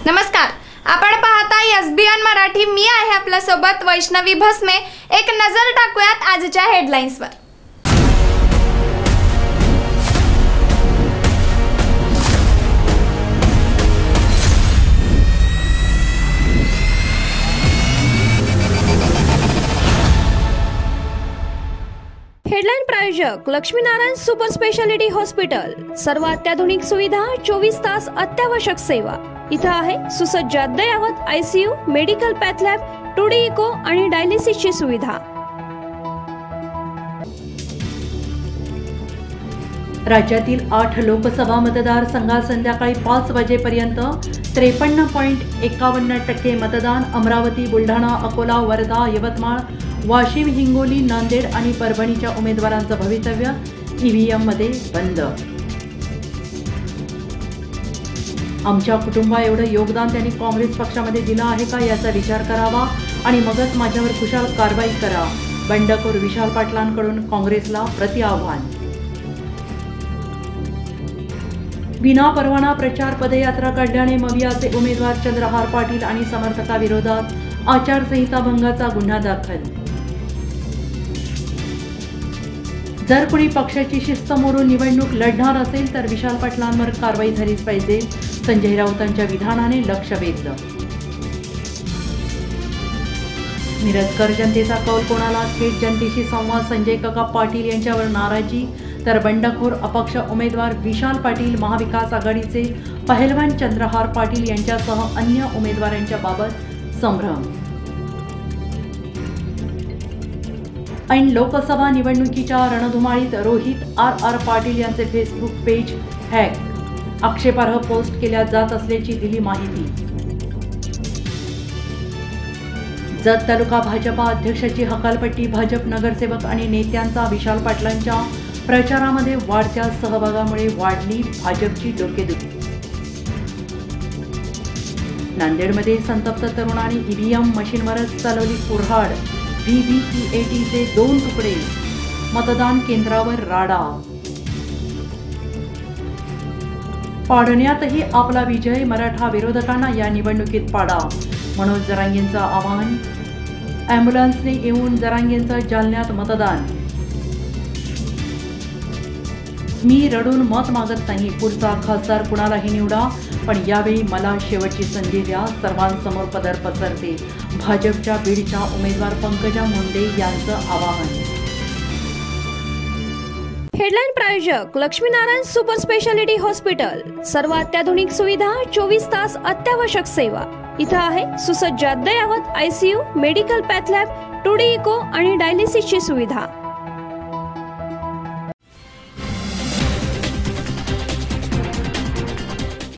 नमस्कार, आपण पाहता SBN मराठी। मी आहे आपल्या सोबत वैष्णवी भस्मे। एक नजर टाकूयात आजच्या हेडलाईन्सवर। हेडलाइन प्रायोजक लक्ष्मीनारायण सुपर स्पेशालिटी हॉस्पिटल। सर्व अत्याधुनिक सुविधा, 24 तास अत्यावश्यक सेवा। इथं आहे सुसज्ज अद्ययावत ICU, medical path lab, 2D echo आणि डायलिसिसची सुविधा। राज्यातील 8 लोकसभा मतदारसंघात संध्याकाळी 5 वाजेपर्यंत 53.51% मतदान। अमरावती, बुलढाणा, अकोला, वर्धा, यवतमाळ, वाशिम, हिंगोली, नांदेड आणि परभणीच्या उमेदवारांचं भवितव्य EVM मध्ये बंद। आमच्या कुटुंबा एवढं योगदान त्यांनी काँग्रेस पक्षामध्ये दिलं आहे का याचा विचार करावा आणि मगच माझ्यावर कुशल कारवाई करा। बंडखोर विशाल पाटलांकडून काँग्रेसला प्रतिआव्हान। बिना परवाना प्रचार पदयात्रा काढल्याने मवियाचे उमेदवार चंद्रहार पाटील आणि समर्थकाविरोधात आचारसंहिता भंगाचा गुन्हा दाखल। जर कुणी पक्षाची शिस्त मोडून निवडणूक लढणार असेल तर विशाल पाटलांवर कारवाई झालीच पाहिजे। संजय राऊतांच्या विधानाने लक्ष वेधलं। मिरजकर जनतेचा कौल कोणाला? थेट जनतेशी संवाद। संजय काका पाटील यांच्यावर नाराजी तर बंडखोर अपक्ष उमेदवार विशाल पाटील, महाविकास आघाडीचे पहिलवान चंद्रहार पाटील यांच्यासह अन्य उमेदवारांच्या बाबत संभ्रम। ऐन लोकसभा निवडणुकीच्या रणधुमाळीत रोहित RR पाटील यांचे फेसबुक पेज हॅक, आक्षेपार्ह पोस्ट केल्या जात असल्याची दिली माहिती। जत तालुका भाजपा अध्यक्षाची हकालपट्टी। भाजप नगरसेवक आणि नेत्यांचा विशाल पाटलांच्या प्रचारामध्ये वाढत्या सहभागामुळे वाढली भाजपची डोकेदुखी। नांदेडमध्ये संतप्त तरुणांनी EVM मशीनवरच चालवली कुऱ्हाड। VVPATचे 2 तुकडे, मतदान केंद्रावर राडा। पाडण्यातही आपला विजय, मराठा विरोधकांना या निवडणुकीत पाडा। मनोज जरांगेंचं आवाहन। ॲम्ब्युलन्सने येऊन जरांगेंचं जालन्यात मतदान। मी रडून मत मागत नाही, पुढचा खासदार कुणालाही निवडा, पण यावेळी मला शेवटची संधी द्या, सर्वांसमोर पदर पसरते। भाजपच्या बीडच्या उमेदवार पंकजा मुंडे यांचं आवाहन। हेडलाइन प्रायोजक लक्ष्मीनारायण सुपर स्पेशालिटी हॉस्पिटल। सर्व अत्याधुनिक सुविधा, 24 तास अत्यावश्यक सेवा। इथं आहे सुसज्ज अद्ययावत ICU, medical path lab, 2D echo आणि डायलिसिसची सुविधा।